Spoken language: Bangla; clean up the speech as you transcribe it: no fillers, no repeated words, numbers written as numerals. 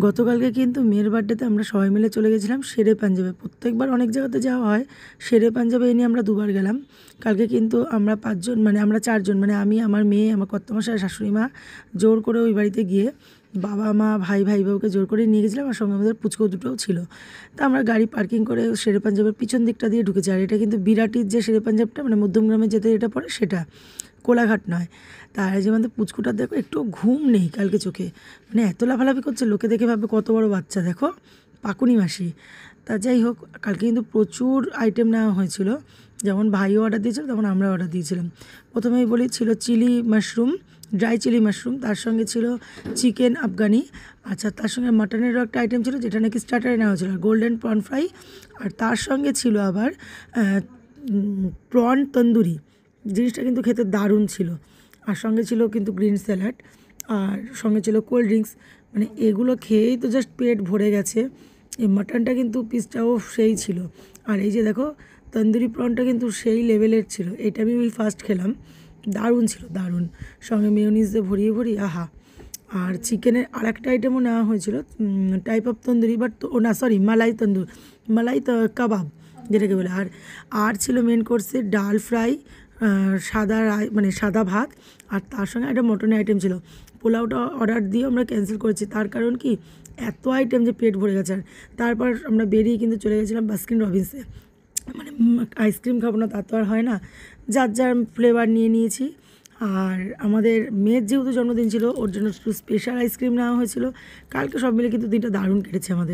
গতকালকে কিন্তু মেয়ের বার্থডেতে আমরা সবাই মিলে চলে গেছিলাম শেরে পাঞ্জাবে। প্রত্যেকবার অনেক জায়গাতে যাওয়া হয়, শেরে পাঞ্জাবে এই নিয়ে আমরা দুবার গেলাম। কালকে কিন্তু আমরা ৫ জন, মানে আমরা ৪ জন, মানে আমি, আমার মেয়ে, আমার কর্তামশাই, শাশুড়ি মা জোর করে ওই বাড়িতে গিয়ে বাবা মা ভাই বউকে জোর করে নিয়ে গেছিলাম। আর সঙ্গে আমাদের পুচকু দুটোও ছিল। তা আমরা গাড়ি পার্কিং করে শেরে পাঞ্জাবের পিছন দিকটা দিয়ে ঢুকেছি। আর এটা কিন্তু বিরাটির যে শেরে পাঞ্জাবটা, মানে মধ্যমগ্রামে যেতে এটা পড়ে সেটা, কোলাঘাট নয়। তার যে আমাদের পুচকুটার দেখো একটু ঘুম নেই কালকে চোখে, মানে এত লাফালাফি করছে, লোকে দেখে ভাববে কত বড় বাচ্চা, দেখো পাকুনি মাসি। তা যাই হোক, কালকে কিন্তু প্রচুর আইটেম নেওয়া হয়েছিল। যেমন ভাইও অর্ডার দিয়েছিল, তেমন আমরা অর্ডার দিয়েছিলাম। প্রথমেই বলি, ছিল chilli mushroom, dry chilli mushroom, তার সঙ্গে ছিল চিকেন আফগানি, আচ্ছা তার সঙ্গে মাটনেরও একটা আইটেম ছিল যেটা নাকি স্টার্টারে নেওয়া হয়েছিল, গোল্ডেন প্রন ফ্রাই, আর তার সঙ্গে ছিল আবার প্রন তন্দুরি। জিনিসটা কিন্তু খেতে দারুণ ছিল। আর সঙ্গে ছিল কিন্তু গ্রিন স্যালাড, আর সঙ্গে ছিল কোল্ড ড্রিঙ্কস। মানে এগুলো খেয়েই তো জাস্ট পেট ভরে গেছে। এই মাটনটা কিন্তু পিসটাও সেই ছিল। আর এই যে দেখো, তন্দুরি প্রনটা কিন্তু সেই লেভেলের ছিল। এটা আমি ওই ফার্স্ট খেলাম, দারুণ ছিল, দারুণ। সঙ্গে মেয়োনিজ দিয়ে ভরিয়ে আহা। আর চিকেনের আর একটা আইটেমও নেওয়া হয়েছিল, টাইপ অফ তন্দুরি, বাট না সরি, মালাই কাবাব যেটাকে বলে। আর ছিল মেন কোর্সে ডাল ফ্রাই, সাদা মানে সাদা ভাত, আর তার সঙ্গে একটা মটনের আইটেম ছিল। পোলাওটা অর্ডার দিয়ে আমরা ক্যান্সেল করেছি, তার কারণ কি, এত আইটেম যে পেট ভরে গেছে। আর তারপর আমরা বেরিয়ে কিন্তু চলে গেছিলাম বাস্কিন রবিন্সে। মানে আইসক্রিম খাবো না তা তো আর হয় না, যার যার ফ্লেভার নিয়ে নিয়েছি। আর আমাদের মেয়ের যেহেতু জন্মদিন ছিল, ওর জন্য একটু স্পেশাল আইসক্রিম নেওয়া হয়েছিল। কালকে সব মিলে কিন্তু দিনটা দারুণ কেটেছে আমাদের।